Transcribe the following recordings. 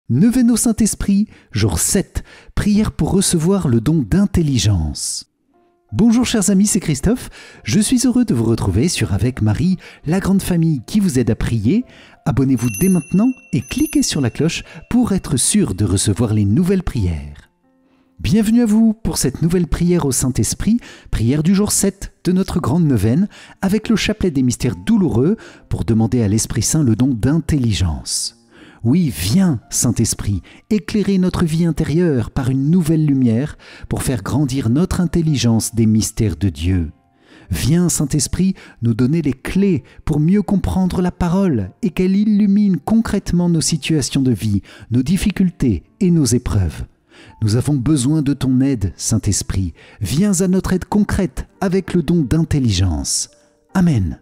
Neuvaine au Saint-Esprit, jour 7, prière pour recevoir le don d'intelligence. Bonjour chers amis, c'est Christophe. Je suis heureux de vous retrouver sur Avec Marie, la grande famille qui vous aide à prier. Abonnez-vous dès maintenant et cliquez sur la cloche pour être sûr de recevoir les nouvelles prières. Bienvenue à vous pour cette nouvelle prière au Saint-Esprit, prière du jour 7 de notre grande neuvaine, avec le chapelet des mystères douloureux pour demander à l'Esprit Saint le don d'intelligence. Oui, viens, Saint-Esprit, éclairer notre vie intérieure par une nouvelle lumière pour faire grandir notre intelligence des mystères de Dieu. Viens, Saint-Esprit, nous donner les clés pour mieux comprendre la parole et qu'elle illumine concrètement nos situations de vie, nos difficultés et nos épreuves. Nous avons besoin de ton aide, Saint-Esprit. Viens à notre aide concrète avec le don d'intelligence. Amen.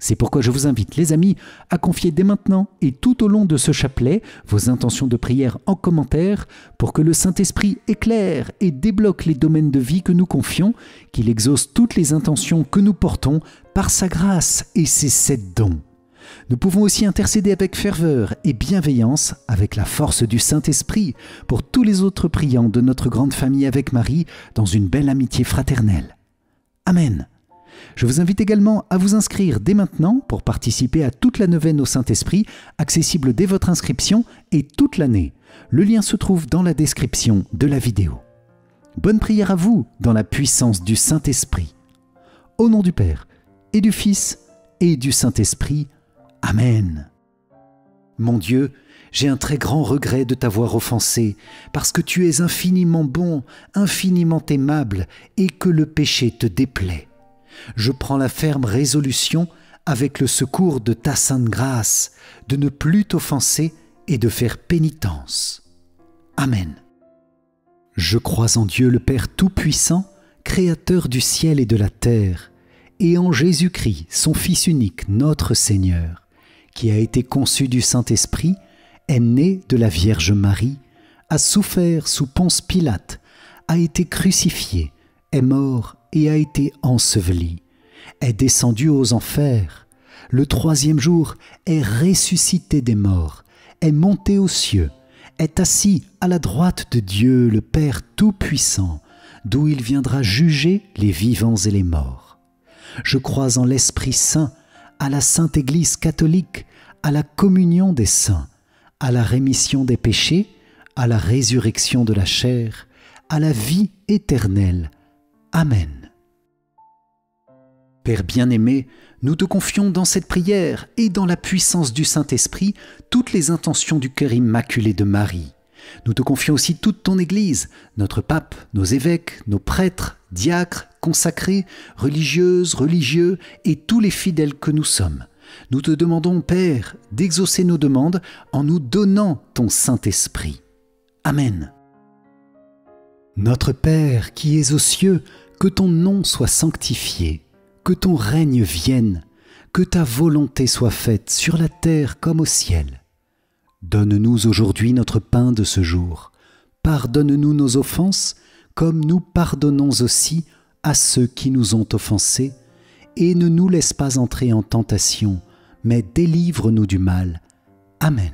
C'est pourquoi je vous invite, les amis, à confier dès maintenant et tout au long de ce chapelet vos intentions de prière en commentaire pour que le Saint-Esprit éclaire et débloque les domaines de vie que nous confions, qu'il exauce toutes les intentions que nous portons par sa grâce et ses 7 dons. Nous pouvons aussi intercéder avec ferveur et bienveillance avec la force du Saint-Esprit pour tous les autres priants de notre grande famille avec Marie dans une belle amitié fraternelle. Amen. Je vous invite également à vous inscrire dès maintenant pour participer à toute la neuvaine au Saint-Esprit, accessible dès votre inscription et toute l'année. Le lien se trouve dans la description de la vidéo. Bonne prière à vous dans la puissance du Saint-Esprit. Au nom du Père et du Fils et du Saint-Esprit. Amen. Mon Dieu, j'ai un très grand regret de t'avoir offensé, parce que tu es infiniment bon, infiniment aimable, et que le péché te déplaît. Je prends la ferme résolution, avec le secours de ta sainte grâce, de ne plus t'offenser et de faire pénitence. Amen. Je crois en Dieu le Père Tout-Puissant, Créateur du ciel et de la terre, et en Jésus-Christ, son Fils unique, notre Seigneur, qui a été conçu du Saint-Esprit, est né de la Vierge Marie, a souffert sous Ponce Pilate, a été crucifié, est mort et a été enseveli, est descendu aux enfers, le 3e jour est ressuscité des morts, est monté aux cieux, est assis à la droite de Dieu le Père Tout-Puissant, d'où il viendra juger les vivants et les morts. Je crois en l'Esprit Saint, à la Sainte Église catholique, à la communion des saints, à la rémission des péchés, à la résurrection de la chair, à la vie éternelle. Amen. Père bien-aimé, nous te confions dans cette prière et dans la puissance du Saint-Esprit toutes les intentions du cœur immaculé de Marie. Nous te confions aussi toute ton Église, notre pape, nos évêques, nos prêtres, diacres, consacrés, religieuses, religieux et tous les fidèles que nous sommes. Nous te demandons, Père, d'exaucer nos demandes en nous donnant ton Saint-Esprit. Amen. Notre Père qui es aux cieux, que ton nom soit sanctifié, que ton règne vienne, que ta volonté soit faite sur la terre comme au ciel. Donne-nous aujourd'hui notre pain de ce jour. Pardonne-nous nos offenses, comme nous pardonnons aussi à ceux qui nous ont offensés, et ne nous laisse pas entrer en tentation, mais délivre-nous du mal. Amen.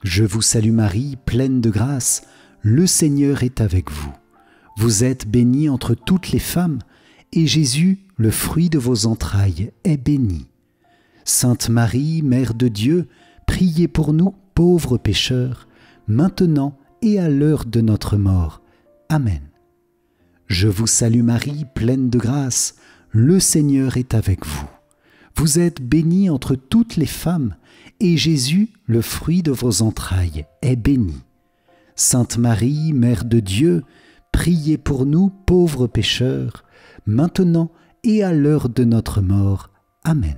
Je vous salue Marie, pleine de grâce, le Seigneur est avec vous. Vous êtes bénie entre toutes les femmes, et Jésus, le fruit de vos entrailles, est béni. Sainte Marie, Mère de Dieu, priez pour nous, pauvres pécheurs, maintenant et à l'heure de notre mort. Amen. Je vous salue Marie, pleine de grâce, le Seigneur est avec vous. Vous êtes bénie entre toutes les femmes, et Jésus, le fruit de vos entrailles, est béni. Sainte Marie, Mère de Dieu, priez pour nous, pauvres pécheurs, maintenant et à l'heure de notre mort. Amen.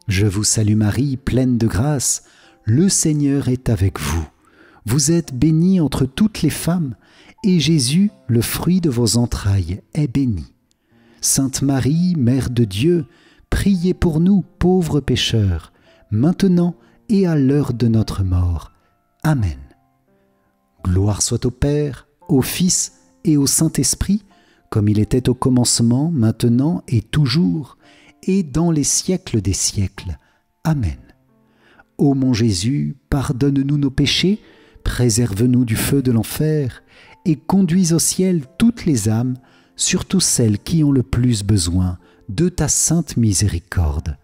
Je vous salue Marie, pleine de grâce, le Seigneur est avec vous. Vous êtes bénie entre toutes les femmes, et Jésus, le fruit de vos entrailles, est béni. Sainte Marie, Mère de Dieu, priez pour nous, pauvres pécheurs, maintenant et à l'heure de notre mort. Amen. Gloire soit au Père, au Fils et au Saint-Esprit, comme il était au commencement, maintenant et toujours, et dans les siècles des siècles. Amen. Ô mon Jésus, pardonne-nous nos péchés, préserve-nous du feu de l'enfer, et conduis au ciel toutes les âmes, surtout celles qui ont le plus besoin de ta sainte miséricorde.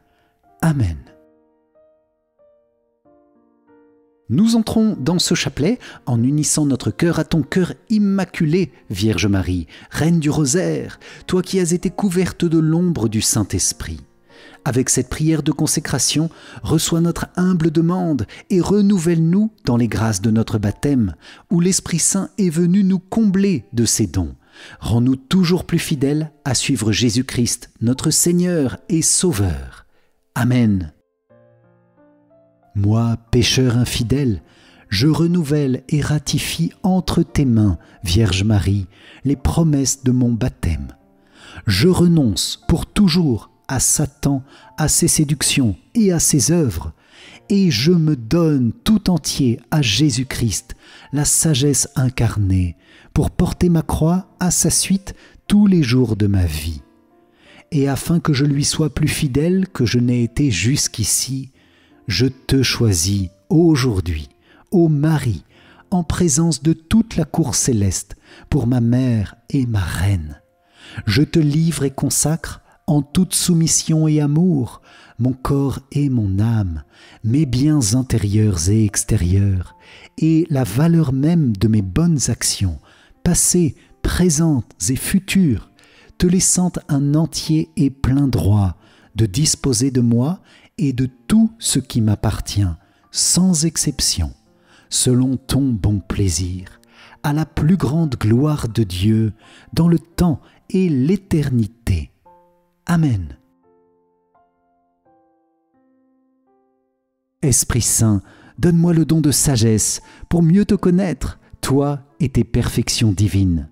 Amen. Nous entrons dans ce chapelet en unissant notre cœur à ton cœur immaculé, Vierge Marie, Reine du Rosaire, toi qui as été couverte de l'ombre du Saint-Esprit. Avec cette prière de consécration, reçois notre humble demande et renouvelle-nous dans les grâces de notre baptême, où l'Esprit Saint est venu nous combler de ses dons. Rends-nous toujours plus fidèles à suivre Jésus-Christ, notre Seigneur et Sauveur. Amen. Moi, pécheur infidèle, je renouvelle et ratifie entre tes mains, Vierge Marie, les promesses de mon baptême. Je renonce pour toujours à Satan, à ses séductions et à ses œuvres, et je me donne tout entier à Jésus-Christ, la sagesse incarnée, pour porter ma croix à sa suite tous les jours de ma vie. Et afin que je lui sois plus fidèle que je n'ai été jusqu'ici, je te choisis aujourd'hui, ô Marie, en présence de toute la cour céleste, pour ma mère et ma reine. Je te livre et consacre, en toute soumission et amour, mon corps et mon âme, mes biens intérieurs et extérieurs, et la valeur même de mes bonnes actions, passées, présentes et futures, te laissant un entier et plein droit de disposer de moi et de tout ce qui m'appartient, sans exception, selon ton bon plaisir, à la plus grande gloire de Dieu, dans le temps et l'éternité. Amen. Esprit Saint, donne-moi le don de sagesse pour mieux te connaître, toi et tes perfections divines.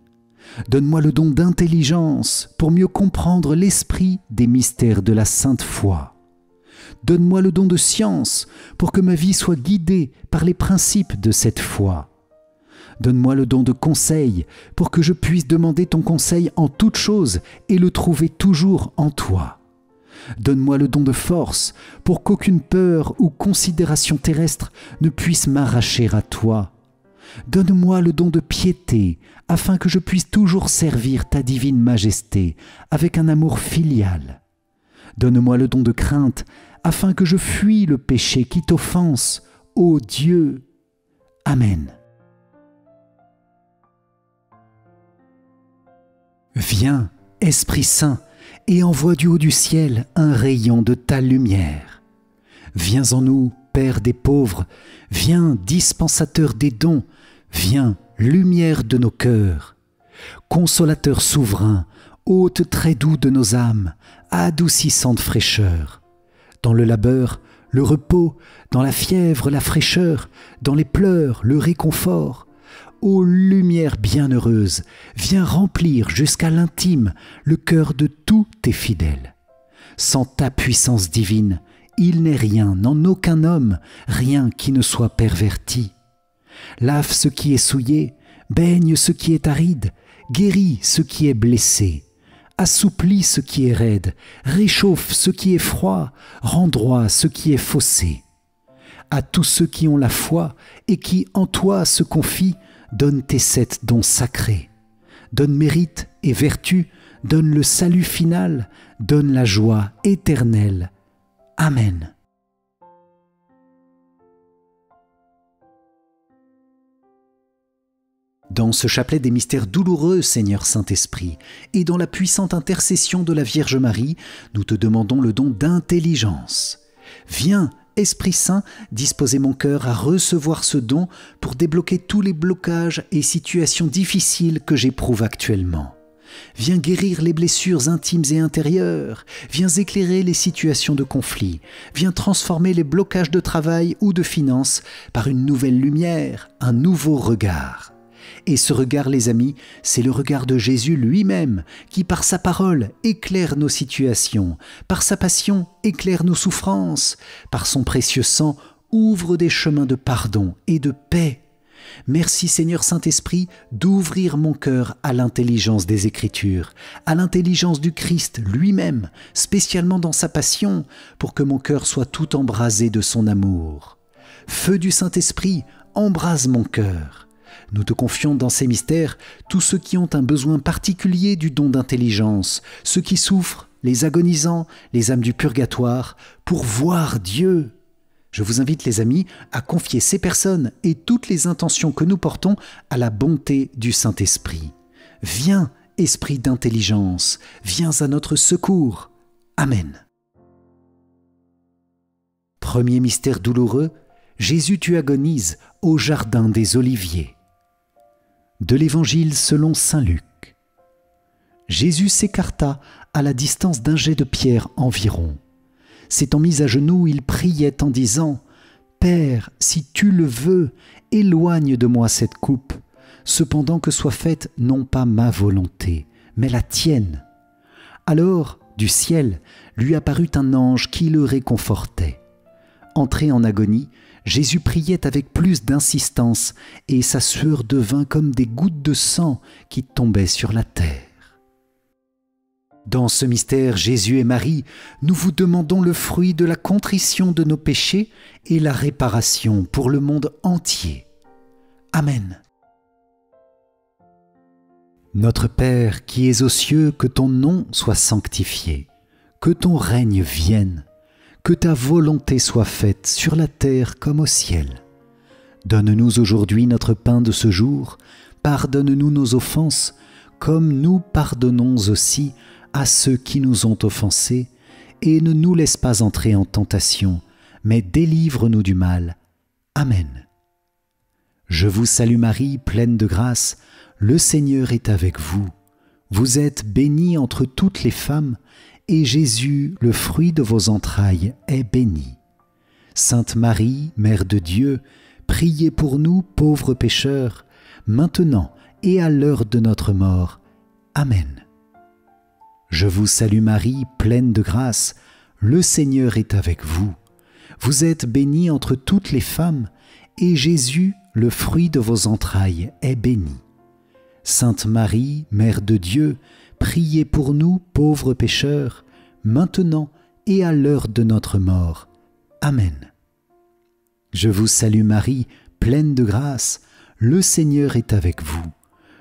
Donne-moi le don d'intelligence pour mieux comprendre l'esprit des mystères de la sainte foi. Donne-moi le don de science pour que ma vie soit guidée par les principes de cette foi. Donne-moi le don de conseil pour que je puisse demander ton conseil en toutes choses et le trouver toujours en toi. Donne-moi le don de force pour qu'aucune peur ou considération terrestre ne puisse m'arracher à toi. Donne-moi le don de piété afin que je puisse toujours servir ta divine majesté avec un amour filial. Donne-moi le don de crainte afin que je fuis le péché qui t'offense, ô Dieu. Amen. Viens, Esprit Saint, et envoie du haut du ciel un rayon de ta lumière. Viens en nous, Père des pauvres, viens, dispensateur des dons, viens, lumière de nos cœurs. Consolateur souverain, hôte très doux de nos âmes, adoucissante fraîcheur. Dans le labeur, le repos, dans la fièvre, la fraîcheur, dans les pleurs, le réconfort. Ô lumière bienheureuse, viens remplir jusqu'à l'intime le cœur de tous tes fidèles. Sans ta puissance divine, il n'est rien, en aucun homme, rien qui ne soit perverti. Lave ce qui est souillé, baigne ce qui est aride, guéris ce qui est blessé, assouplis ce qui est raide, réchauffe ce qui est froid, rends droit ce qui est faussé. À tous ceux qui ont la foi et qui en toi se confient, donne tes 7 dons sacrés. Donne mérite et vertu, donne le salut final, donne la joie éternelle. Amen. Dans ce chapelet des mystères douloureux, Seigneur Saint-Esprit, et dans la puissante intercession de la Vierge Marie, nous te demandons le don d'intelligence. Viens, Esprit Saint, disposez mon cœur à recevoir ce don pour débloquer tous les blocages et situations difficiles que j'éprouve actuellement. Viens guérir les blessures intimes et intérieures, viens éclairer les situations de conflit, viens transformer les blocages de travail ou de finances par une nouvelle lumière, un nouveau regard. Et ce regard, les amis, c'est le regard de Jésus lui-même, qui par sa parole éclaire nos situations, par sa passion éclaire nos souffrances, par son précieux sang ouvre des chemins de pardon et de paix. Merci Seigneur Saint-Esprit d'ouvrir mon cœur à l'intelligence des Écritures, à l'intelligence du Christ lui-même, spécialement dans sa passion, pour que mon cœur soit tout embrasé de son amour. Feu du Saint-Esprit, embrase mon cœur. Nous te confions dans ces mystères tous ceux qui ont un besoin particulier du don d'intelligence, ceux qui souffrent, les agonisants, les âmes du purgatoire, pour voir Dieu. Je vous invite, les amis, à confier ces personnes et toutes les intentions que nous portons à la bonté du Saint-Esprit. Viens, Esprit d'intelligence, viens à notre secours. Amen. Premier mystère douloureux, Jésus tu agonises au jardin des Oliviers. De l'Évangile selon saint Luc. Jésus s'écarta à la distance d'un jet de pierre environ. S'étant mis à genoux, il priait en disant « Père, si tu le veux, éloigne de moi cette coupe, cependant que soit faite non pas ma volonté, mais la tienne. » Alors, du ciel, lui apparut un ange qui le réconfortait. Entré en agonie, Jésus priait avec plus d'insistance et sa sueur devint comme des gouttes de sang qui tombaient sur la terre. Dans ce mystère, Jésus et Marie, nous vous demandons le fruit de la contrition de nos péchés et la réparation pour le monde entier. Amen. Notre Père qui es aux cieux, que ton nom soit sanctifié, que ton règne vienne, que ta volonté soit faite sur la terre comme au ciel. Donne-nous aujourd'hui notre pain de ce jour, pardonne-nous nos offenses, comme nous pardonnons aussi à ceux qui nous ont offensés, et ne nous laisse pas entrer en tentation, mais délivre-nous du mal. Amen. Je vous salue Marie, pleine de grâce, le Seigneur est avec vous. Vous êtes bénie entre toutes les femmes, et Jésus, le fruit de vos entrailles, est béni. Sainte Marie, Mère de Dieu, priez pour nous pauvres pécheurs, maintenant et à l'heure de notre mort. Amen. Je vous salue Marie, pleine de grâce, le Seigneur est avec vous. Vous êtes bénie entre toutes les femmes, et Jésus, le fruit de vos entrailles, est béni. Sainte Marie, Mère de Dieu, priez pour nous pauvres pécheurs, maintenant et à l'heure de notre mort. Amen. Je vous salue Marie, pleine de grâce, le Seigneur est avec vous.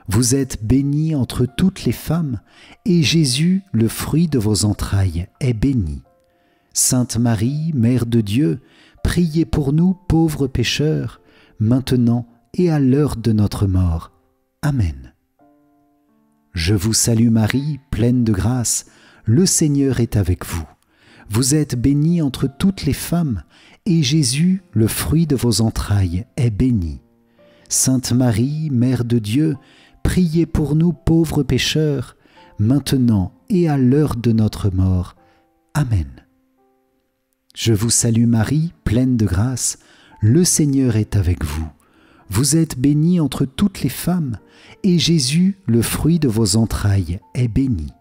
Vous êtes bénie entre toutes les femmes, et Jésus, le fruit de vos entrailles, est béni. Sainte Marie, Mère de Dieu, priez pour nous pauvres pécheurs, maintenant et à l'heure de notre mort. Amen. Je vous salue Marie, pleine de grâce, le Seigneur est avec vous. Vous êtes bénie entre toutes les femmes, et Jésus, le fruit de vos entrailles, est béni. Sainte Marie, Mère de Dieu, priez pour nous pauvres pécheurs, maintenant et à l'heure de notre mort. Amen. Je vous salue Marie, pleine de grâce, le Seigneur est avec vous. Vous êtes bénie entre toutes les femmes, et Jésus, le fruit de vos entrailles, est béni.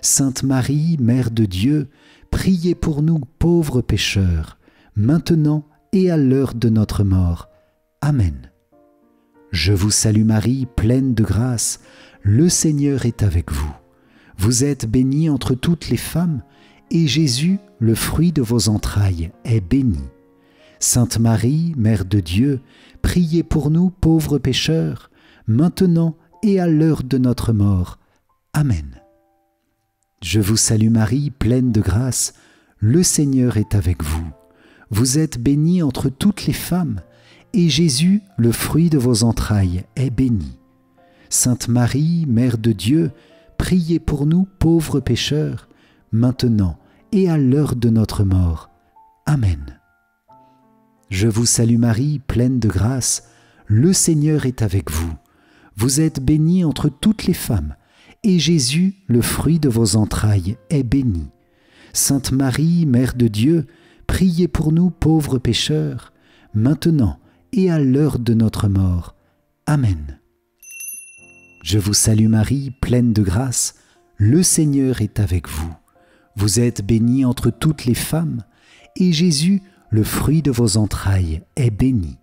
Sainte Marie, Mère de Dieu, priez pour nous pauvres pécheurs, maintenant et à l'heure de notre mort. Amen. Je vous salue Marie, pleine de grâce, le Seigneur est avec vous. Vous êtes bénie entre toutes les femmes, et Jésus, le fruit de vos entrailles, est béni. Sainte Marie, Mère de Dieu, priez pour nous pauvres pécheurs, maintenant et à l'heure de notre mort. Amen. Je vous salue Marie, pleine de grâce, le Seigneur est avec vous. Vous êtes bénie entre toutes les femmes, et Jésus, le fruit de vos entrailles, est béni. Sainte Marie, Mère de Dieu, priez pour nous pauvres pécheurs, maintenant et à l'heure de notre mort. Amen. Je vous salue Marie, pleine de grâce, le Seigneur est avec vous. Vous êtes bénie entre toutes les femmes, et Jésus, le fruit de vos entrailles, est béni. Sainte Marie, Mère de Dieu, priez pour nous pauvres pécheurs, maintenant et à l'heure de notre mort. Amen. Je vous salue Marie, pleine de grâce, le Seigneur est avec vous. Vous êtes bénie entre toutes les femmes, et Jésus, le fruit de vos entrailles, est béni.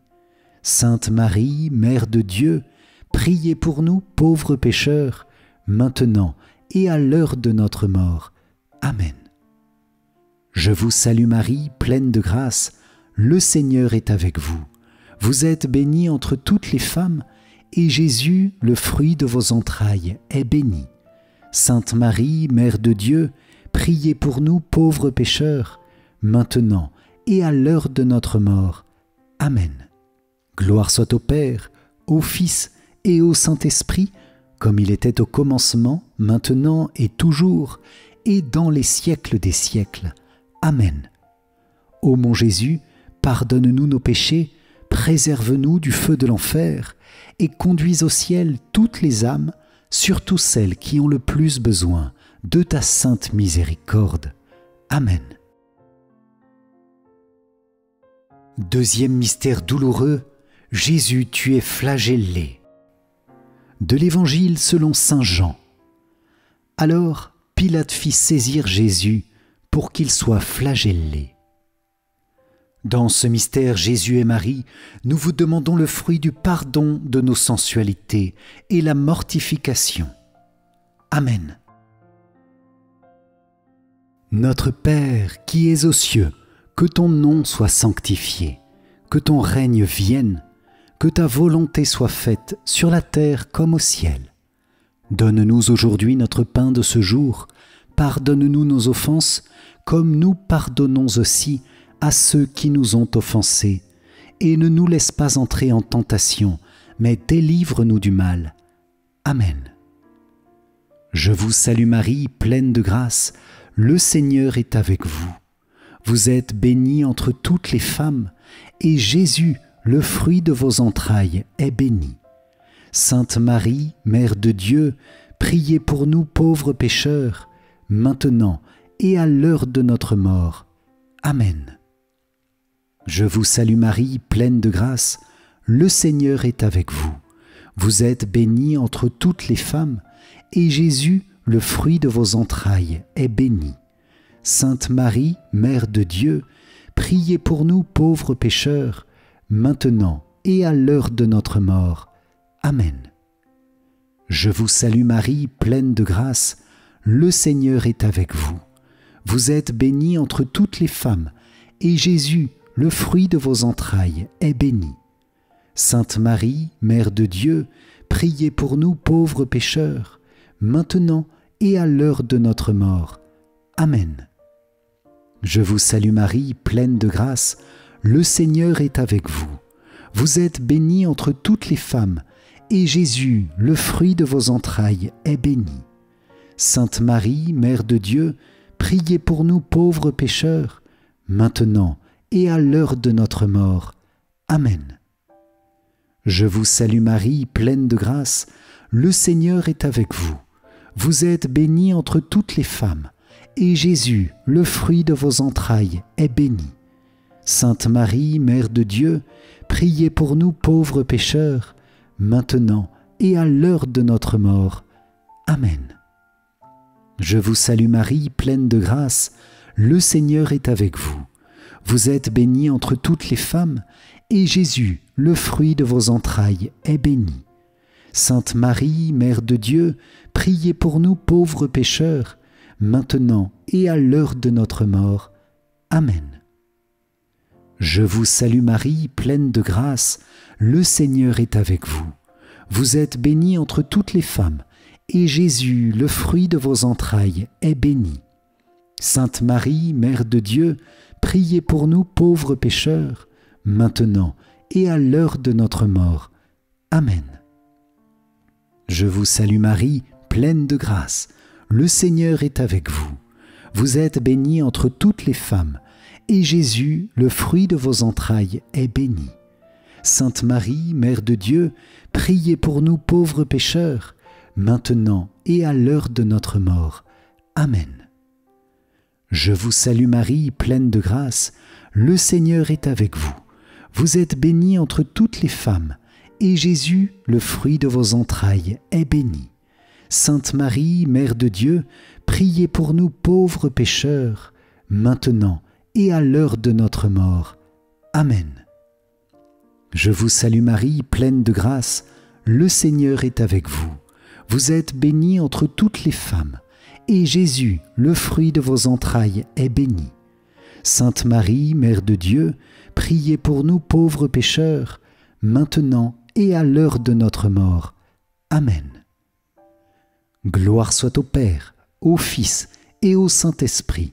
Sainte Marie, Mère de Dieu, priez pour nous pauvres pécheurs, maintenant et à l'heure de notre mort. Amen. Je vous salue Marie, pleine de grâce, le Seigneur est avec vous. Vous êtes bénie entre toutes les femmes, et Jésus, le fruit de vos entrailles, est béni. Sainte Marie, Mère de Dieu, priez pour nous pauvres pécheurs, maintenant et à l'heure de notre mort. Amen. Gloire soit au Père, au Fils et au Saint-Esprit, comme il était au commencement, maintenant et toujours, et dans les siècles des siècles. Amen. Ô mon Jésus, pardonne-nous nos péchés, préserve-nous du feu de l'enfer, et conduis au ciel toutes les âmes, surtout celles qui ont le plus besoin de ta sainte miséricorde. Amen. Deuxième mystère douloureux, Jésus, tu es flagellé. De l'Évangile selon saint Jean. Alors Pilate fit saisir Jésus pour qu'il soit flagellé. Dans ce mystère, Jésus et Marie, nous vous demandons le fruit du pardon de nos sensualités et la mortification. Amen. Notre Père qui es aux cieux, que ton nom soit sanctifié, que ton règne vienne, que ta volonté soit faite sur la terre comme au ciel. Donne-nous aujourd'hui notre pain de ce jour, pardonne-nous nos offenses, comme nous pardonnons aussi à ceux qui nous ont offensés, et ne nous laisse pas entrer en tentation, mais délivre-nous du mal. Amen. Je vous salue Marie, pleine de grâce, le Seigneur est avec vous. Vous êtes bénie entre toutes les femmes, et Jésus, le fruit de vos entrailles, est béni. Sainte Marie, Mère de Dieu, priez pour nous pauvres pécheurs, maintenant et à l'heure de notre mort. Amen. Je vous salue Marie, pleine de grâce, le Seigneur est avec vous. Vous êtes bénie entre toutes les femmes, et Jésus, le fruit de vos entrailles, est béni. Sainte Marie, Mère de Dieu, priez pour nous pauvres pécheurs, maintenant et à l'heure de notre mort. Amen. Je vous salue Marie, pleine de grâce, le Seigneur est avec vous. Vous êtes bénie entre toutes les femmes, et Jésus, le fruit de vos entrailles, est béni. Sainte Marie, Mère de Dieu, priez pour nous pauvres pécheurs, maintenant et à l'heure de notre mort. Amen. Je vous salue Marie, pleine de grâce, le Seigneur est avec vous. Vous êtes bénie entre toutes les femmes, et Jésus, le fruit de vos entrailles, est béni. Sainte Marie, Mère de Dieu, priez pour nous pauvres pécheurs, maintenant et à l'heure de notre mort. Amen. Je vous salue Marie, pleine de grâce, le Seigneur est avec vous. Vous êtes bénie entre toutes les femmes, et Jésus, le fruit de vos entrailles, est béni. Sainte Marie, Mère de Dieu, priez pour nous pauvres pécheurs, maintenant et à l'heure de notre mort. Amen. Je vous salue Marie, pleine de grâce, le Seigneur est avec vous. Vous êtes bénie entre toutes les femmes, et Jésus, le fruit de vos entrailles, est béni. Sainte Marie, Mère de Dieu, priez pour nous pauvres pécheurs, maintenant et à l'heure de notre mort. Amen. Je vous salue Marie, pleine de grâce, le Seigneur est avec vous. Vous êtes bénie entre toutes les femmes, et Jésus, le fruit de vos entrailles, est béni. Sainte Marie, Mère de Dieu, priez pour nous pauvres pécheurs, maintenant et à l'heure de notre mort. Amen. Je vous salue Marie, pleine de grâce, le Seigneur est avec vous. Vous êtes bénie entre toutes les femmes, et Jésus, le fruit de vos entrailles, est béni. Sainte Marie, Mère de Dieu, priez pour nous pauvres pécheurs, maintenant et à l'heure de notre mort. Amen. Je vous salue Marie, pleine de grâce, le Seigneur est avec vous. Vous êtes bénie entre toutes les femmes, et Jésus, le fruit de vos entrailles, est béni. Sainte Marie, Mère de Dieu, priez pour nous pauvres pécheurs, maintenant et à l'heure de notre mort. Amen. Je vous salue Marie, pleine de grâce, le Seigneur est avec vous. Vous êtes bénie entre toutes les femmes, et Jésus, le fruit de vos entrailles, est béni. Sainte Marie, Mère de Dieu, priez pour nous pauvres pécheurs, maintenant et à l'heure de notre mort. Amen. Gloire soit au Père, au Fils et au Saint-Esprit,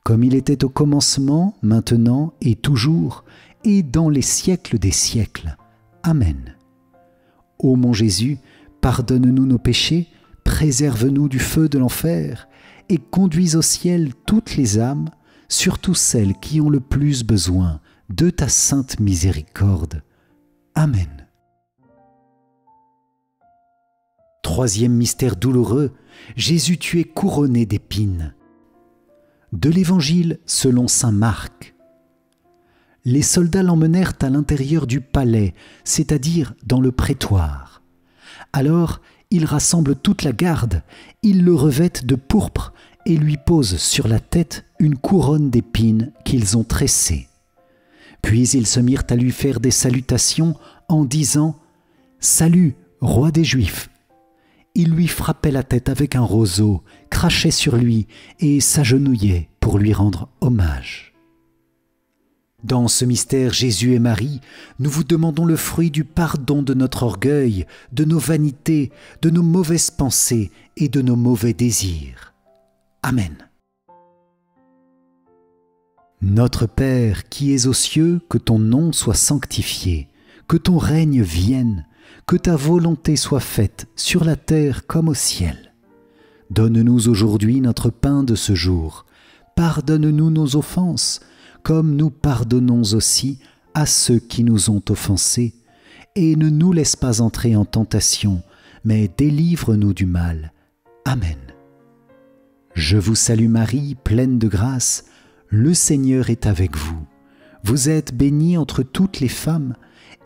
comme il était au commencement, maintenant et toujours, et dans les siècles des siècles. Amen. Ô mon Jésus, pardonne-nous nos péchés, préserve-nous du feu de l'enfer, et conduis au ciel toutes les âmes, surtout celles qui ont le plus besoin de ta sainte miséricorde. Amen. Troisième mystère douloureux, Jésus tu es couronné d'épines. De l'Évangile selon saint Marc. Les soldats l'emmenèrent à l'intérieur du palais, c'est-à-dire dans le prétoire. Alors, ils rassemblent toute la garde, ils le revêtent de pourpre et lui posent sur la tête une couronne d'épines qu'ils ont tressée. Puis ils se mirent à lui faire des salutations en disant « Salut, roi des Juifs !» Ils lui frappaient la tête avec un roseau, crachaient sur lui et s'agenouillaient pour lui rendre hommage. Dans ce mystère Jésus et Marie, nous vous demandons le fruit du pardon de notre orgueil, de nos vanités, de nos mauvaises pensées et de nos mauvais désirs. Amen. Notre Père qui es aux cieux, que ton nom soit sanctifié, que ton règne vienne, que ta volonté soit faite sur la terre comme au ciel. Donne-nous aujourd'hui notre pain de ce jour. Pardonne-nous nos offenses, comme nous pardonnons aussi à ceux qui nous ont offensés. Et ne nous laisse pas entrer en tentation, mais délivre-nous du mal. Amen. Je vous salue Marie, pleine de grâce, le Seigneur est avec vous. Vous êtes bénie entre toutes les femmes,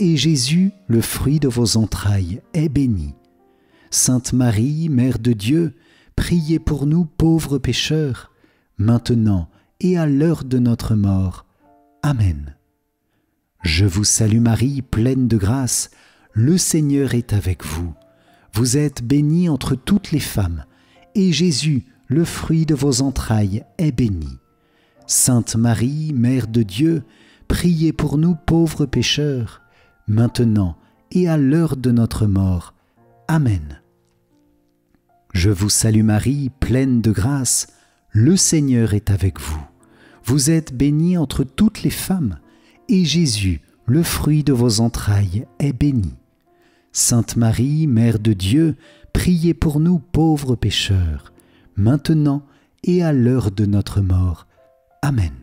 et Jésus, le fruit de vos entrailles, est béni. Sainte Marie, Mère de Dieu, priez pour nous pauvres pécheurs, maintenant et à l'heure de notre mort. Amen. Je vous salue Marie, pleine de grâce, le Seigneur est avec vous. Vous êtes bénie entre toutes les femmes, et Jésus, le fruit de vos entrailles, est béni. Sainte Marie, Mère de Dieu, priez pour nous pauvres pécheurs, maintenant et à l'heure de notre mort. Amen. Je vous salue Marie, pleine de grâce, le Seigneur est avec vous. Vous êtes bénie entre toutes les femmes, et Jésus, le fruit de vos entrailles, est béni. Sainte Marie, Mère de Dieu, priez pour nous pauvres pécheurs, maintenant et à l'heure de notre mort. Amen.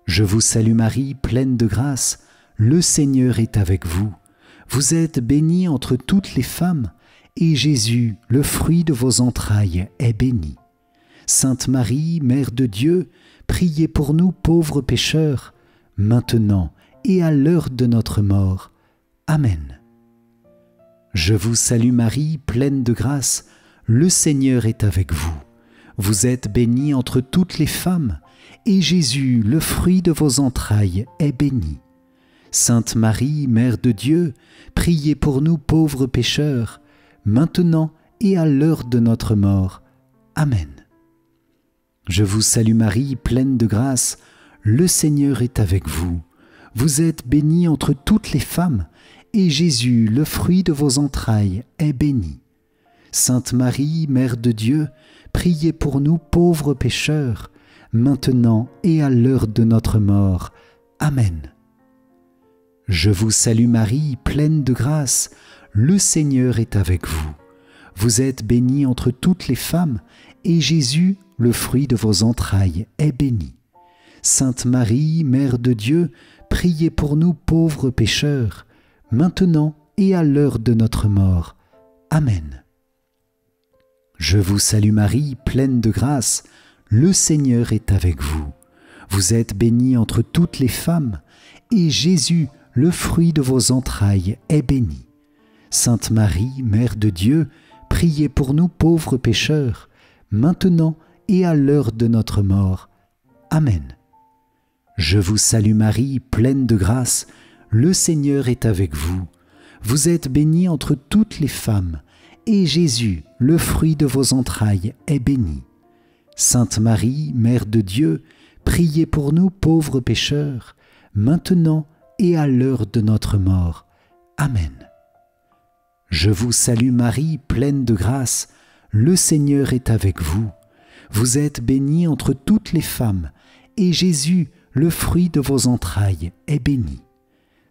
Je vous salue Marie, pleine de grâce, le Seigneur est avec vous. Vous êtes bénie entre toutes les femmes, et Jésus, le fruit de vos entrailles, est béni. Sainte Marie, Mère de Dieu, priez pour nous pauvres pécheurs, maintenant et à l'heure de notre mort. Amen. Je vous salue Marie, pleine de grâce, le Seigneur est avec vous. Vous êtes bénie entre toutes les femmes, et Jésus, le fruit de vos entrailles, est béni. Sainte Marie, Mère de Dieu, priez pour nous pauvres pécheurs, maintenant et à l'heure de notre mort. Amen. Je vous salue Marie, pleine de grâce, le Seigneur est avec vous. Vous êtes bénie entre toutes les femmes, et Jésus, le fruit de vos entrailles, est béni. Sainte Marie, Mère de Dieu, priez pour nous pauvres pécheurs, maintenant et à l'heure de notre mort. Amen. Je vous salue Marie, pleine de grâce, le Seigneur est avec vous. Vous êtes bénie entre toutes les femmes, et Jésus, le fruit de vos entrailles, est béni. Sainte Marie, Mère de Dieu, priez pour nous pauvres pécheurs, maintenant et à l'heure de notre mort. Amen. Je vous salue Marie, pleine de grâce, le Seigneur est avec vous. Vous êtes bénie entre toutes les femmes, et Jésus, le fruit de vos entrailles, est béni. Sainte Marie, Mère de Dieu, priez pour nous pauvres pécheurs, maintenant et à l'heure de notre mort. Amen. Je vous salue Marie, pleine de grâce, le Seigneur est avec vous. Vous êtes bénie entre toutes les femmes, et Jésus, le fruit de vos entrailles, est béni. Sainte Marie, Mère de Dieu, priez pour nous pauvres pécheurs, maintenant et à l'heure de notre mort. Amen. Je vous salue Marie, pleine de grâce, le Seigneur est avec vous. Vous êtes bénie entre toutes les femmes, et Jésus, le fruit de vos entrailles, est béni.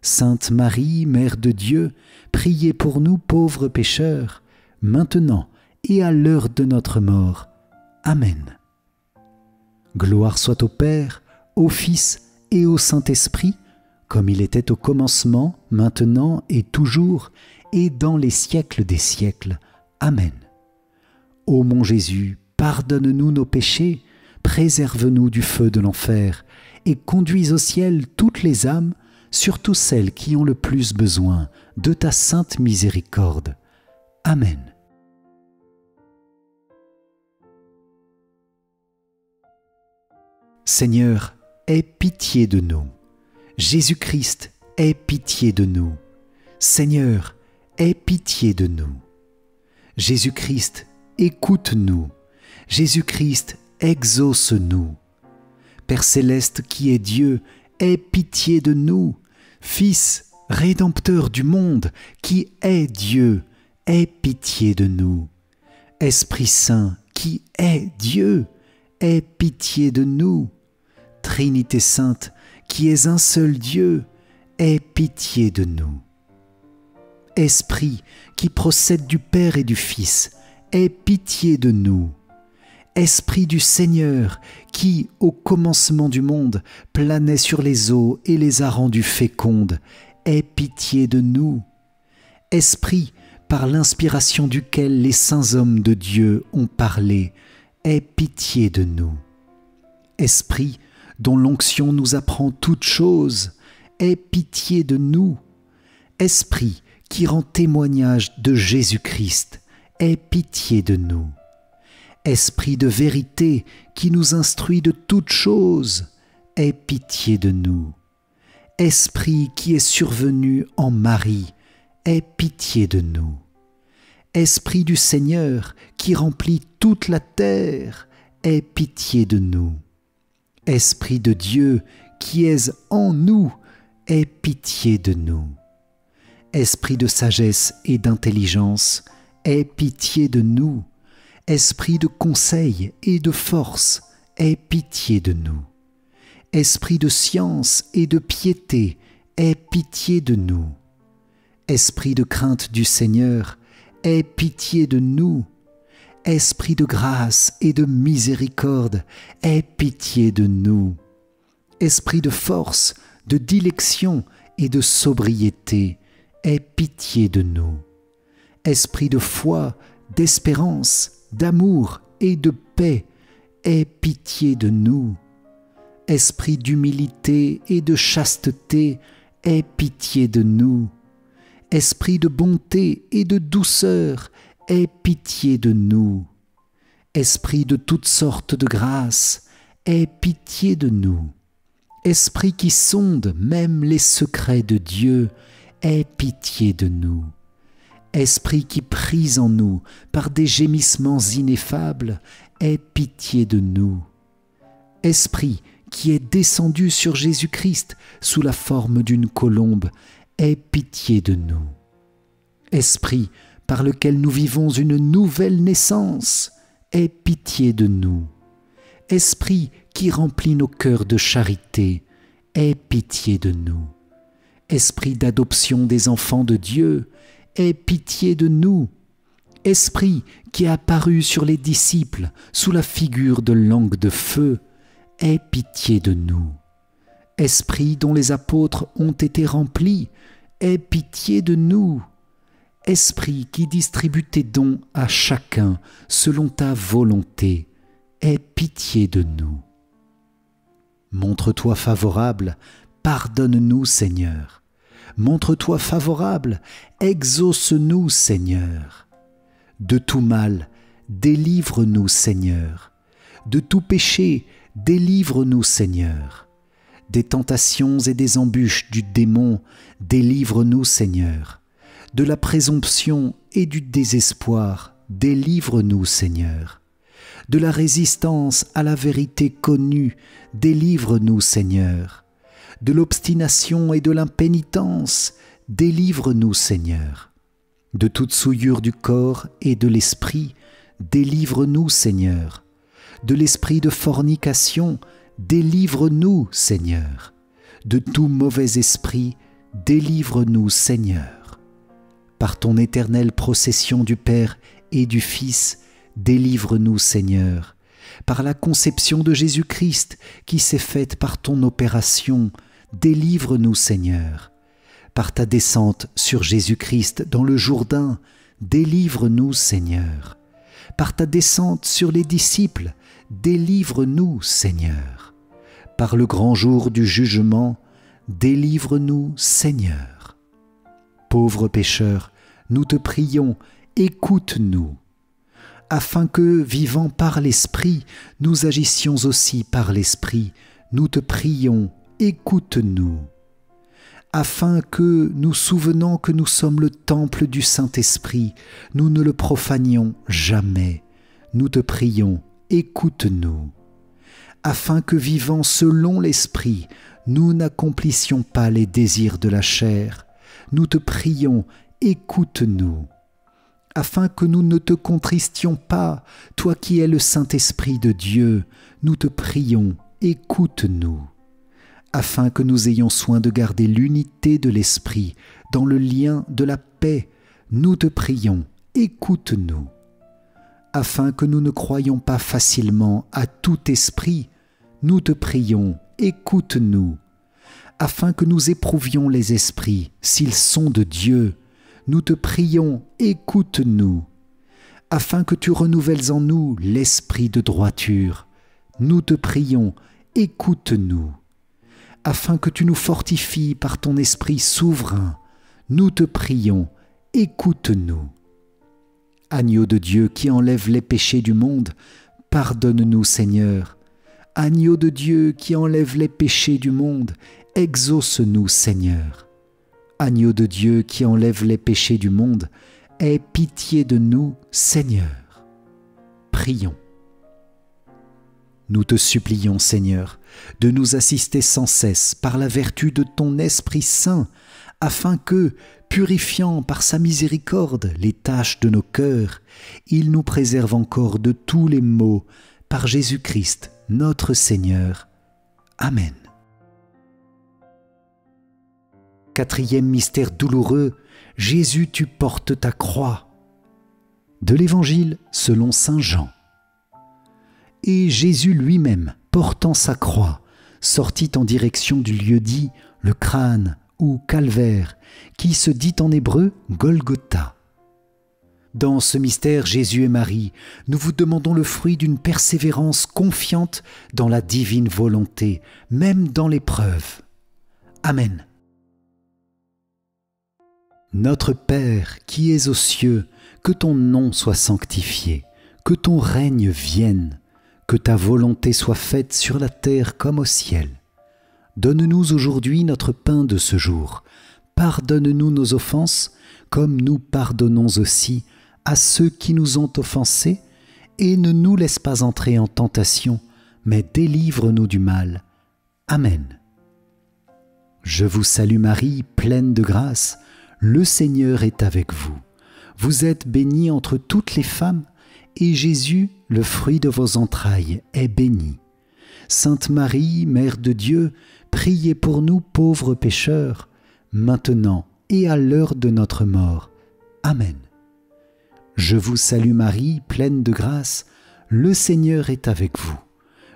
Sainte Marie, Mère de Dieu, priez pour nous pauvres pécheurs, maintenant et à l'heure de notre mort. Amen. Gloire soit au Père, au Fils et au Saint-Esprit, comme il était au commencement, maintenant et toujours, et dans les siècles des siècles. Amen. Ô mon Jésus, pardonne-nous nos péchés, préserve-nous du feu de l'enfer, et conduis au ciel toutes les âmes, surtout celles qui ont le plus besoin de ta sainte miséricorde. Amen. Seigneur, aie pitié de nous. Jésus-Christ, aie pitié de nous. Seigneur, aie pitié de nous. Jésus-Christ, écoute-nous. Jésus-Christ, exauce-nous. Père céleste qui est Dieu, aie pitié de nous. Fils, Rédempteur du monde, qui est Dieu, aie pitié de nous. Esprit Saint, qui est Dieu, aie pitié de nous. Trinité Sainte, qui es un seul Dieu, aie pitié de nous. Esprit, qui procède du Père et du Fils, aie pitié de nous. Esprit du Seigneur, qui, au commencement du monde, planait sur les eaux et les a rendues fécondes, aie pitié de nous. Esprit, par l'inspiration duquel les saints hommes de Dieu ont parlé, aie pitié de nous. Esprit, dont l'onction nous apprend toutes choses, aie pitié de nous. Esprit, qui rend témoignage de Jésus-Christ, aie pitié de nous. Esprit de vérité, qui nous instruit de toutes choses, aie pitié de nous. Esprit qui est survenu en Marie, aie pitié de nous. Esprit du Seigneur, qui remplit toute la terre, aie pitié de nous. Esprit de Dieu, qui es en nous, aie pitié de nous. Esprit de sagesse et d'intelligence, aie pitié de nous. Esprit de conseil et de force, aie pitié de nous. Esprit de science et de piété, aie pitié de nous. Esprit de crainte du Seigneur, aie pitié de nous. Esprit de grâce et de miséricorde, aie pitié de nous. Esprit de force, de dilection et de sobriété, aie pitié de nous. Esprit de foi, d'espérance, d'amour et de paix, aie pitié de nous. Esprit d'humilité et de chasteté, aie pitié de nous. Esprit de bonté et de douceur, aie pitié de nous. Esprit de toutes sortes de grâce, aie pitié de nous. Esprit qui sonde même les secrets de Dieu, aie pitié de nous. Esprit qui prise en nous par des gémissements ineffables, aie pitié de nous. Esprit qui est descendu sur Jésus-Christ sous la forme d'une colombe, aie pitié de nous. Esprit par lequel nous vivons une nouvelle naissance, aie pitié de nous. Esprit qui remplit nos cœurs de charité, aie pitié de nous. Esprit d'adoption des enfants de Dieu, aie pitié de nous. Esprit qui est apparu sur les disciples sous la figure de langue de feu, aie pitié de nous. Esprit dont les apôtres ont été remplis, aie pitié de nous. Esprit qui distribue tes dons à chacun selon ta volonté, aie pitié de nous. Montre-toi favorable, pardonne-nous Seigneur. Montre-toi favorable, exauce-nous Seigneur. De tout mal, délivre-nous Seigneur. De tout péché, délivre-nous Seigneur. Des tentations et des embûches du démon, délivre-nous Seigneur. De la présomption et du désespoir, délivre-nous Seigneur. de la résistance à la vérité connue, délivre-nous Seigneur. De l'obstination et de l'impénitence, délivre-nous Seigneur. De toute souillure du corps et de l'esprit, délivre-nous Seigneur. De l'esprit de fornication, délivre-nous Seigneur. De tout mauvais esprit, délivre-nous Seigneur. Par ton éternelle procession du Père et du Fils, délivre-nous Seigneur. Par la conception de Jésus-Christ qui s'est faite par ton opération, délivre-nous Seigneur. Par ta descente sur Jésus-Christ dans le Jourdain, délivre-nous Seigneur. Par ta descente sur les disciples, délivre-nous Seigneur. Par le grand jour du jugement, délivre-nous Seigneur. Pauvres pécheurs, nous te prions, écoute-nous, afin que, vivant par l'Esprit, nous agissions aussi par l'Esprit. Nous te prions, écoute-nous. Afin que, nous souvenant que nous sommes le temple du Saint-Esprit, nous ne le profanions jamais. Nous te prions, écoute-nous. Afin que, vivant selon l'Esprit, nous n'accomplissions pas les désirs de la chair. Nous te prions, écoute-nous. Afin que nous ne te contristions pas, toi qui es le Saint-Esprit de Dieu, nous te prions, écoute-nous. Afin que nous ayons soin de garder l'unité de l'Esprit dans le lien de la paix, nous te prions, écoute-nous. Afin que nous ne croyions pas facilement à tout esprit, nous te prions, écoute-nous. Afin que nous éprouvions les esprits, s'ils sont de Dieu, nous te prions, écoute-nous. Afin que tu renouvelles en nous l'esprit de droiture, nous te prions, écoute-nous. Afin que tu nous fortifies par ton esprit souverain, nous te prions, écoute-nous. Agneau de Dieu qui enlève les péchés du monde, pardonne-nous Seigneur. Agneau de Dieu qui enlève les péchés du monde, exauce-nous Seigneur. Agneau de Dieu qui enlève les péchés du monde, aie pitié de nous Seigneur. Prions. Nous te supplions, Seigneur, de nous assister sans cesse par la vertu de ton Esprit Saint, afin que, purifiant par sa miséricorde les taches de nos cœurs, il nous préserve encore de tous les maux, par Jésus-Christ, notre Seigneur. Amen. Quatrième mystère douloureux, Jésus, tu portes ta croix. De l'Évangile selon saint Jean. Et Jésus lui-même, portant sa croix, sortit en direction du lieu dit le crâne ou calvaire, qui se dit en hébreu Golgotha. Dans ce mystère, Jésus et Marie, nous vous demandons le fruit d'une persévérance confiante dans la divine volonté, même dans l'épreuve. Amen. Notre Père qui es aux cieux, que ton nom soit sanctifié, que ton règne vienne, que ta volonté soit faite sur la terre comme au ciel. Donne-nous aujourd'hui notre pain de ce jour. Pardonne-nous nos offenses, comme nous pardonnons aussi à ceux qui nous ont offensés, et ne nous laisse pas entrer en tentation, mais délivre-nous du mal. Amen. Je vous salue Marie, pleine de grâce, le Seigneur est avec vous. Vous êtes bénie entre toutes les femmes, et Jésus, le fruit de vos entrailles, est béni. Sainte Marie, Mère de Dieu, priez pour nous pauvres pécheurs, maintenant et à l'heure de notre mort. Amen. Je vous salue Marie, pleine de grâce, le Seigneur est avec vous.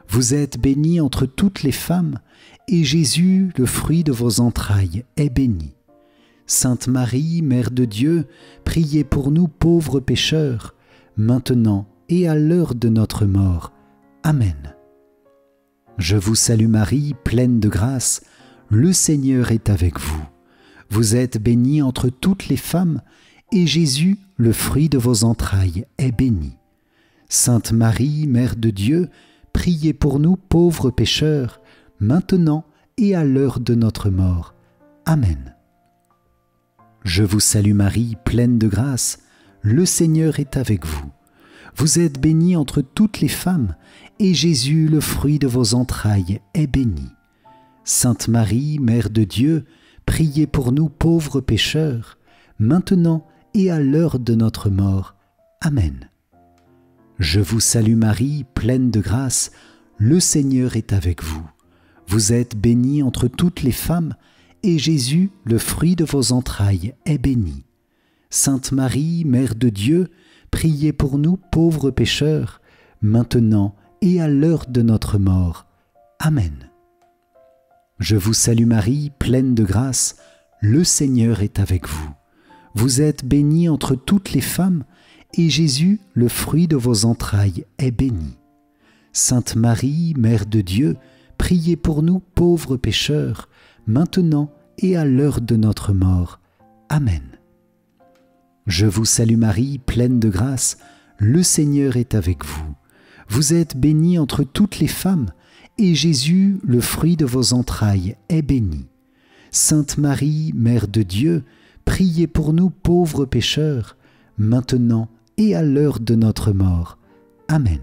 Vous êtes bénie entre toutes les femmes, et Jésus, le fruit de vos entrailles, est béni. Sainte Marie, Mère de Dieu, priez pour nous pauvres pécheurs, maintenant et à l'heure de notre mort. Amen. Je vous salue Marie, pleine de grâce, le Seigneur est avec vous. Vous êtes bénie entre toutes les femmes, et Jésus, le fruit de vos entrailles, est béni. Sainte Marie, Mère de Dieu, priez pour nous pauvres pécheurs, maintenant et à l'heure de notre mort. Amen. Je vous salue Marie, pleine de grâce, le Seigneur est avec vous. Vous êtes bénie entre toutes les femmes, et Jésus, le fruit de vos entrailles, est béni. Sainte Marie, Mère de Dieu, priez pour nous pauvres pécheurs, maintenant et à l'heure de notre mort. Amen. Je vous salue Marie, pleine de grâce, le Seigneur est avec vous. Vous êtes bénie entre toutes les femmes, et Jésus, le fruit de vos entrailles, est béni. Sainte Marie, Mère de Dieu, priez pour nous pauvres pécheurs, maintenant et à l'heure de notre mort. Amen. Je vous salue Marie, pleine de grâce, le Seigneur est avec vous. Vous êtes bénie entre toutes les femmes, et Jésus, le fruit de vos entrailles, est béni. Sainte Marie, Mère de Dieu, priez pour nous pauvres pécheurs, maintenant et à l'heure de notre mort. Amen. Je vous salue Marie, pleine de grâce, le Seigneur est avec vous. Vous êtes bénie entre toutes les femmes, et Jésus, le fruit de vos entrailles, est béni. Sainte Marie, Mère de Dieu, priez pour nous pauvres pécheurs, maintenant et à l'heure de notre mort. Amen.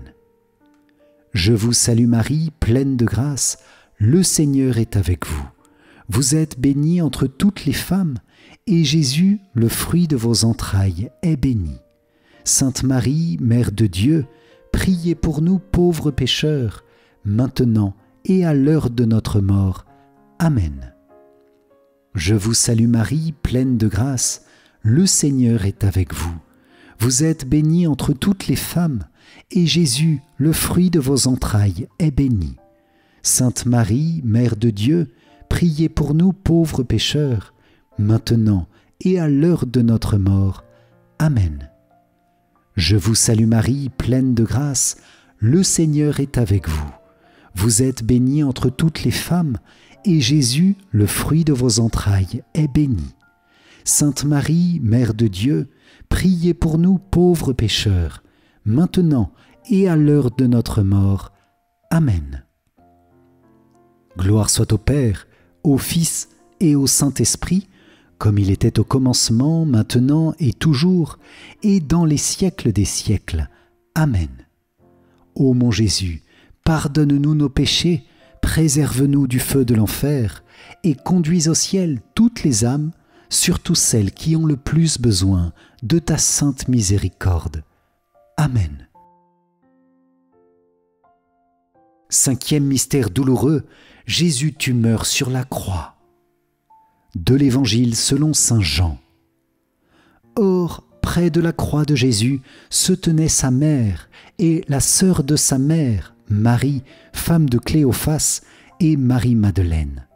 Je vous salue Marie, pleine de grâce, le Seigneur est avec vous. Vous êtes bénie entre toutes les femmes, et Jésus, le fruit de vos entrailles, est béni. Sainte Marie, Mère de Dieu, priez pour nous pauvres pécheurs, maintenant et à l'heure de notre mort. Amen. Je vous salue Marie, pleine de grâce, le Seigneur est avec vous. Vous êtes bénie entre toutes les femmes, et Jésus, le fruit de vos entrailles, est béni. Sainte Marie, Mère de Dieu, priez pour nous pauvres pécheurs, maintenant et à l'heure de notre mort. Amen. Je vous salue Marie, pleine de grâce, le Seigneur est avec vous. Vous êtes bénie entre toutes les femmes, et Jésus, le fruit de vos entrailles, est béni. Sainte Marie, Mère de Dieu, priez pour nous pauvres pécheurs, maintenant et à l'heure de notre mort. Amen. Gloire soit au Père, au Fils et au Saint-Esprit, comme il était au commencement, maintenant et toujours, et dans les siècles des siècles. Amen. Ô mon Jésus, pardonne-nous nos péchés, préserve-nous du feu de l'enfer, et conduis au ciel toutes les âmes, surtout celles qui ont le plus besoin de ta sainte miséricorde. Amen. Cinquième mystère douloureux, Jésus, tu meurs sur la croix. De l'Évangile selon saint Jean. Or, près de la croix de Jésus se tenait sa mère et la sœur de sa mère, Marie, femme de Cléophas, et Marie-Madeleine.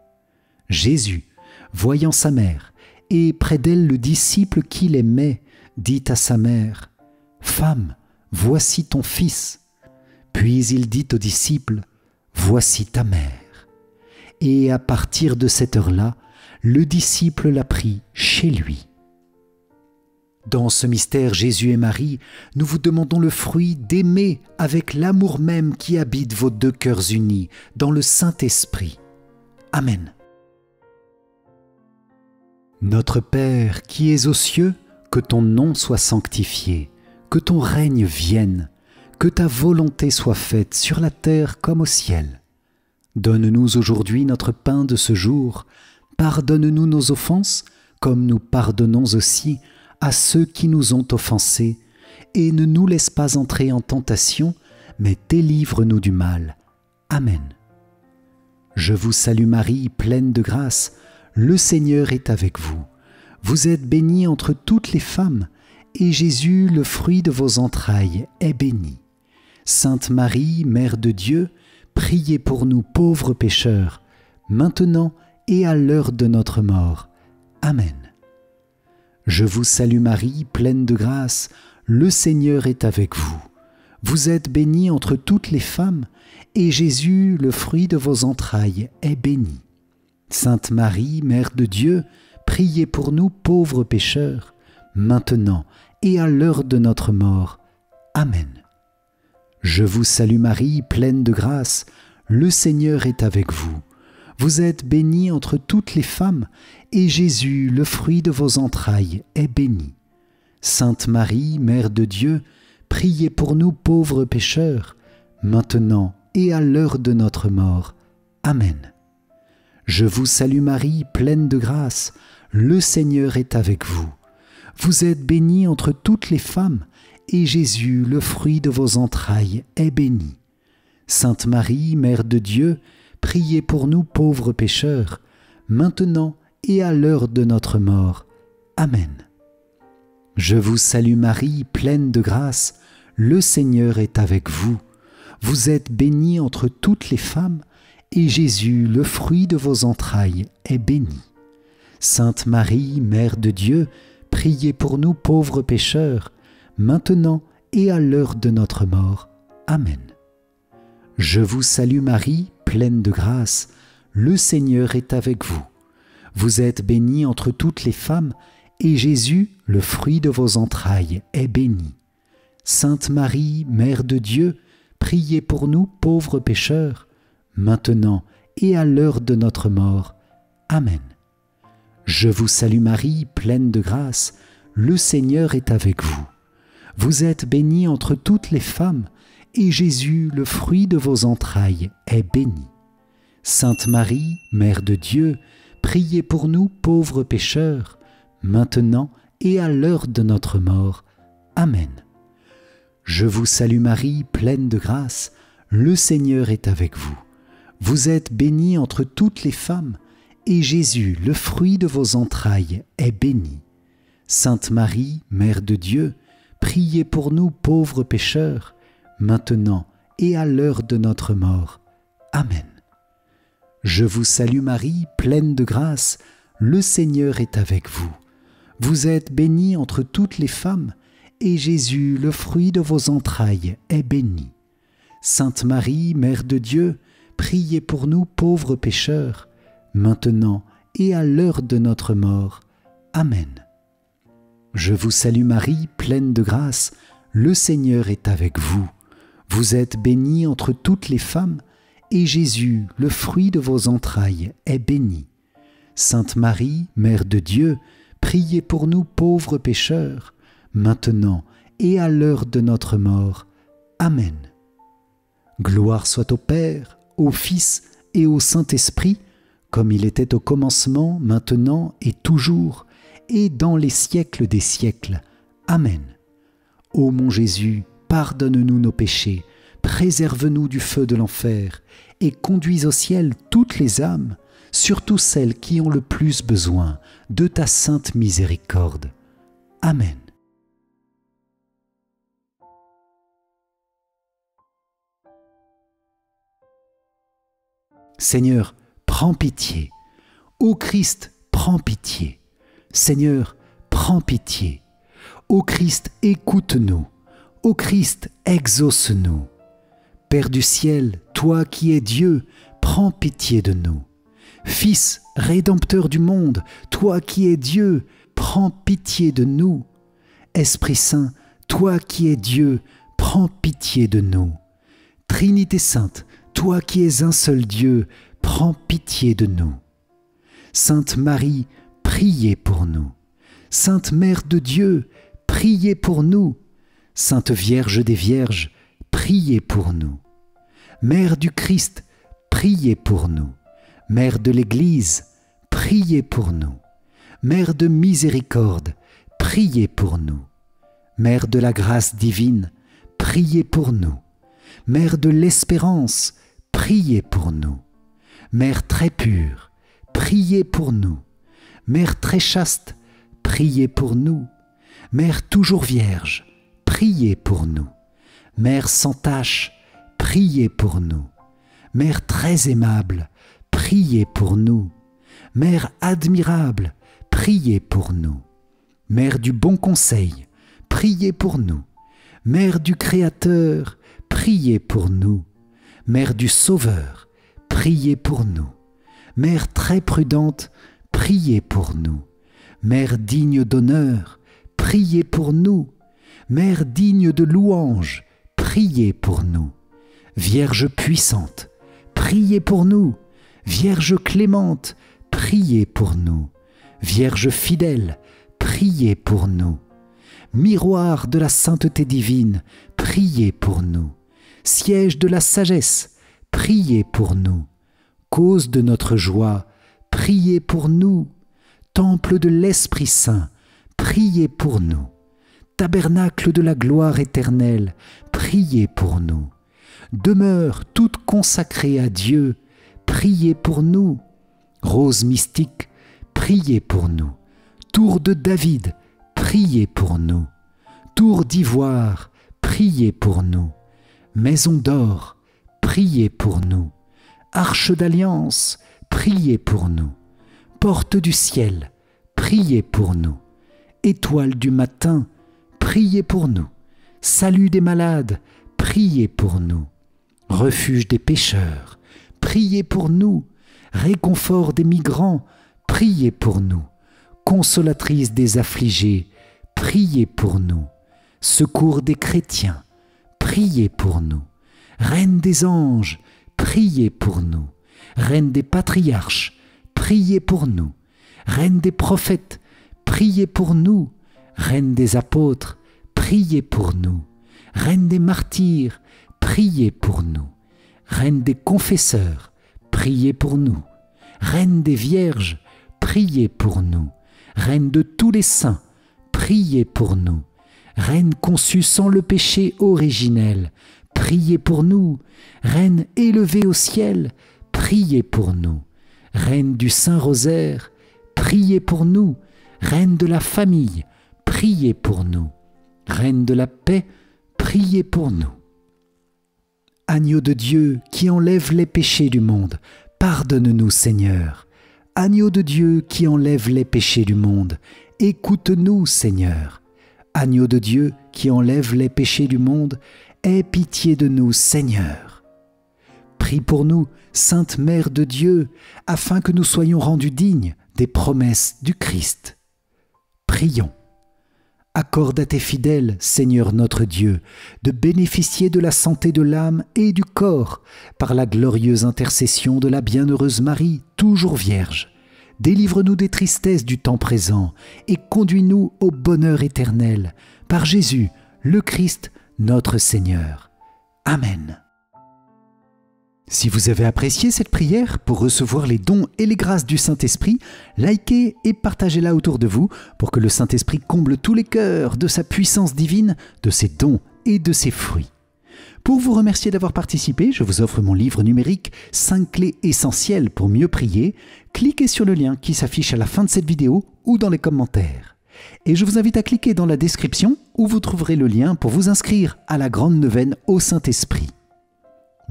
Jésus, voyant sa mère, et près d'elle le disciple qu'il aimait, dit à sa mère, « Femme, voici ton fils. » Puis il dit au disciple, « Voici ta mère. » Et à partir de cette heure-là, le disciple l'a pris chez lui. Dans ce mystère Jésus et Marie, nous vous demandons le fruit d'aimer avec l'amour même qui habite vos deux cœurs unis dans le Saint-Esprit. Amen. Notre Père qui es aux cieux, que ton nom soit sanctifié, que ton règne vienne, que ta volonté soit faite sur la terre comme au ciel. Donne-nous aujourd'hui notre pain de ce jour. Pardonne-nous nos offenses, comme nous pardonnons aussi à ceux qui nous ont offensés, et ne nous laisse pas entrer en tentation, mais délivre-nous du mal. Amen. Je vous salue Marie, pleine de grâce, le Seigneur est avec vous. Vous êtes bénie entre toutes les femmes, et Jésus, le fruit de vos entrailles, est béni. Sainte Marie, Mère de Dieu, priez pour nous pauvres pécheurs, maintenant et à l'heure de notre mort. Amen. Je vous salue Marie, pleine de grâce, le Seigneur est avec vous. Vous êtes bénie entre toutes les femmes, et Jésus, le fruit de vos entrailles, est béni. Sainte Marie, Mère de Dieu, priez pour nous pauvres pécheurs, maintenant et à l'heure de notre mort. Amen. Je vous salue Marie, pleine de grâce, le Seigneur est avec vous. Vous êtes bénie entre toutes les femmes, et Jésus, le fruit de vos entrailles, est béni. Sainte Marie, Mère de Dieu, priez pour nous pauvres pécheurs, maintenant et à l'heure de notre mort. Amen. Je vous salue Marie, pleine de grâce, le Seigneur est avec vous. Vous êtes bénie entre toutes les femmes, et Jésus, le fruit de vos entrailles, est béni. Sainte Marie, Mère de Dieu, priez pour nous pauvres pécheurs, maintenant et à l'heure de notre mort. Amen. Je vous salue Marie, pleine de grâce, le Seigneur est avec vous. Vous êtes bénie entre toutes les femmes, et Jésus, le fruit de vos entrailles, est béni. Sainte Marie, Mère de Dieu, priez pour nous pauvres pécheurs, maintenant et à l'heure de notre mort. Amen. Je vous salue Marie, pleine de grâce, le Seigneur est avec vous. Vous êtes bénie entre toutes les femmes, et Jésus, le fruit de vos entrailles, est béni. Sainte Marie, Mère de Dieu, priez pour nous pauvres pécheurs, maintenant et à l'heure de notre mort. Amen. Je vous salue Marie, pleine de grâce, le Seigneur est avec vous. Vous êtes bénie entre toutes les femmes, et Jésus, le fruit de vos entrailles, est béni. Sainte Marie, Mère de Dieu, priez pour nous pauvres pécheurs, maintenant et à l'heure de notre mort. Amen. Je vous salue Marie, pleine de grâce, le Seigneur est avec vous. Vous êtes bénie entre toutes les femmes, et Jésus, le fruit de vos entrailles, est béni. Sainte Marie, Mère de Dieu, priez pour nous pauvres pécheurs, maintenant et à l'heure de notre mort. Amen. Je vous salue Marie, pleine de grâce, le Seigneur est avec vous. Vous êtes bénie entre toutes les femmes, et Jésus, le fruit de vos entrailles, est béni. Sainte Marie, Mère de Dieu, priez pour nous pauvres pécheurs, maintenant et à l'heure de notre mort. Amen. Je vous salue Marie, pleine de grâce, le Seigneur est avec vous. Vous êtes bénie entre toutes les femmes, et Jésus, le fruit de vos entrailles, est béni. Sainte Marie, Mère de Dieu, priez pour nous pauvres pécheurs, maintenant et à l'heure de notre mort. Amen. Gloire soit au Père, au Fils et au Saint-Esprit, comme il était au commencement, maintenant et toujours, et dans les siècles des siècles. Amen. Ô mon Jésus, pardonne-nous nos péchés, préserve-nous du feu de l'enfer, et conduis au ciel toutes les âmes, surtout celles qui ont le plus besoin de ta sainte miséricorde. Amen. Seigneur, prends pitié. Ô Christ, prends pitié. Seigneur, prends pitié. Ô Christ, écoute-nous. Ô Christ, exauce-nous. Père du ciel, toi qui es Dieu, prends pitié de nous. Fils, Rédempteur du monde, toi qui es Dieu, prends pitié de nous. Esprit Saint, toi qui es Dieu, prends pitié de nous. Trinité Sainte, toi qui es un seul Dieu, prends pitié de nous. Sainte Marie, priez pour nous. Sainte Mère de Dieu, priez pour nous. Sainte Vierge des Vierges, priez pour nous. Mère du Christ, priez pour nous. Mère de l'Église, priez pour nous. Mère de miséricorde, priez pour nous. Mère de la grâce divine, priez pour nous. Mère de l'espérance, priez pour nous. Mère très pure, priez pour nous. Mère très chaste, priez pour nous. Mère toujours vierge, priez pour nous. Mère sans tache, priez pour nous. Mère très aimable, priez pour nous. Mère admirable, priez pour nous. Mère du bon conseil, priez pour nous. Mère du Créateur, priez pour nous. Mère du Sauveur, priez pour nous. Mère très prudente, priez pour nous. Mère digne d'honneur, priez pour nous. Mère digne de louange, priez pour nous. Vierge puissante, priez pour nous. Vierge clémente, priez pour nous. Vierge fidèle, priez pour nous. Miroir de la sainteté divine, priez pour nous. Siège de la sagesse, priez pour nous. Cause de notre joie, priez pour nous. Temple de l'Esprit Saint, priez pour nous. Tabernacle de la gloire éternelle, priez pour nous. Demeure toute consacrée à Dieu, priez pour nous. Rose mystique, priez pour nous. Tour de David, priez pour nous. Tour d'ivoire, priez pour nous. Maison d'or, priez pour nous. Arche d'alliance, priez pour nous. Porte du ciel, priez pour nous. Étoile du matin, priez pour nous. Salut des malades, priez pour nous. Refuge des pécheurs, priez pour nous. Réconfort des migrants, priez pour nous. Consolatrice des affligés, priez pour nous. Secours des chrétiens, priez pour nous. Reine des anges, priez pour nous. Reine des patriarches, priez pour nous. Reine des prophètes, priez pour nous. Reine des apôtres, priez pour nous. Reine des martyrs, priez pour nous. Reine des confesseurs, priez pour nous. Reine des vierges, priez pour nous. Reine de tous les saints, priez pour nous. Reine conçue sans le péché originel, priez pour nous. Reine élevée au ciel, priez pour nous. Reine du Saint-Rosaire, priez pour nous. Reine de la famille, priez pour nous. Reine de la paix, priez pour nous. Agneau de Dieu qui enlève les péchés du monde, pardonne-nous Seigneur. Agneau de Dieu qui enlève les péchés du monde, écoute-nous Seigneur. Agneau de Dieu qui enlève les péchés du monde, aie pitié de nous Seigneur. Prie pour nous, Sainte Mère de Dieu, afin que nous soyons rendus dignes des promesses du Christ. Prions. Accorde à tes fidèles, Seigneur notre Dieu, de bénéficier de la santé de l'âme et du corps par la glorieuse intercession de la bienheureuse Marie, toujours vierge. Délivre-nous des tristesses du temps présent et conduis-nous au bonheur éternel, par Jésus, le Christ, notre Seigneur. Amen. Si vous avez apprécié cette prière pour recevoir les dons et les grâces du Saint-Esprit, likez et partagez-la autour de vous pour que le Saint-Esprit comble tous les cœurs de sa puissance divine, de ses dons et de ses fruits. Pour vous remercier d'avoir participé, je vous offre mon livre numérique « 5 clés essentielles pour mieux prier ». Cliquez sur le lien qui s'affiche à la fin de cette vidéo ou dans les commentaires. Et je vous invite à cliquer dans la description où vous trouverez le lien pour vous inscrire à la grande neuvaine au Saint-Esprit.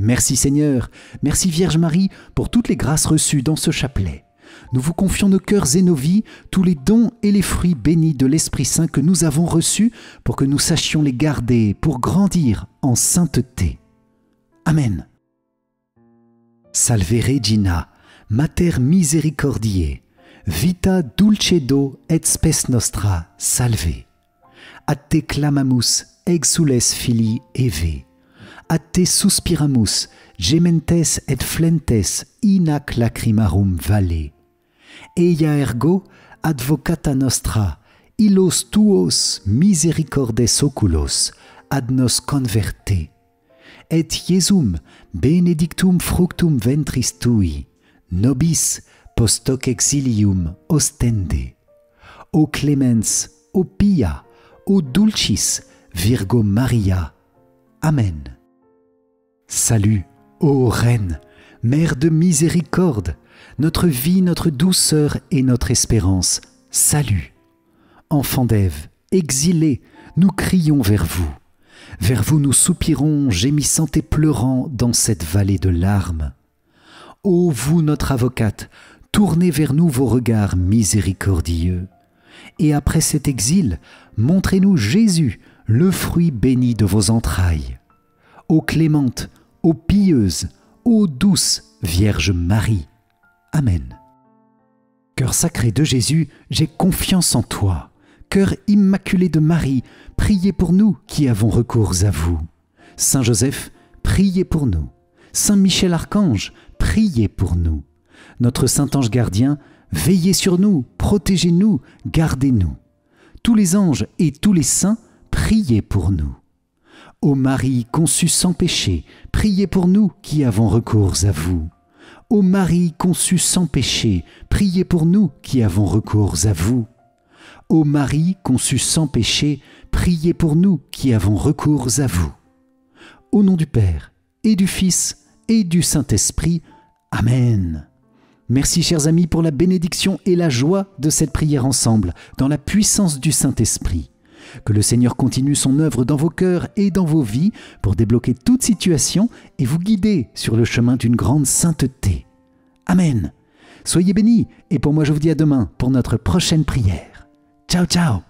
Merci Seigneur, merci Vierge Marie pour toutes les grâces reçues dans ce chapelet. Nous vous confions nos cœurs et nos vies, tous les dons et les fruits bénis de l'Esprit Saint que nous avons reçus pour que nous sachions les garder pour grandir en sainteté. Amen. Salve Regina, Mater Misericordiae, vita dulcedo et spes nostra, salve. A te clamamus, exules filii Eve. A te suspiramus, gementes et flentes in ac lacrimarum valle. Eia ergo advocata nostra, illos tuos misericordes oculos ad nos converte. Et Iesum benedictum fructum ventris tui, nobis post hoc exilium ostende. O clemens, o pia, o dulcis, Virgo Maria. Amen. Salut, ô Reine, Mère de miséricorde, notre vie, notre douceur et notre espérance, salut. Enfants d'Ève, exilés, nous crions vers vous. Vers vous nous soupirons, gémissant et pleurant dans cette vallée de larmes. Ô vous, notre avocate, tournez vers nous vos regards miséricordieux. Et après cet exil, montrez-nous Jésus, le fruit béni de vos entrailles. Ô clémente, ô pieuse, ô douce Vierge Marie. Amen. Cœur sacré de Jésus, j'ai confiance en toi. Cœur immaculé de Marie, priez pour nous qui avons recours à vous. Saint Joseph, priez pour nous. Saint Michel Archange, priez pour nous. Notre Saint Ange gardien, veillez sur nous, protégez-nous, gardez-nous. tous les anges et tous les saints, priez pour nous. Ô Marie conçue sans péché, priez pour nous qui avons recours à vous. Ô Marie conçue sans péché, priez pour nous qui avons recours à vous. Ô Marie conçue sans péché, priez pour nous qui avons recours à vous. Au nom du Père, et du Fils, et du Saint-Esprit. Amen. Merci chers amis pour la bénédiction et la joie de cette prière ensemble, dans la puissance du Saint-Esprit. Que le Seigneur continue son œuvre dans vos cœurs et dans vos vies pour débloquer toute situation et vous guider sur le chemin d'une grande sainteté. Amen. Soyez bénis et pour moi je vous dis à demain pour notre prochaine prière. Ciao ciao.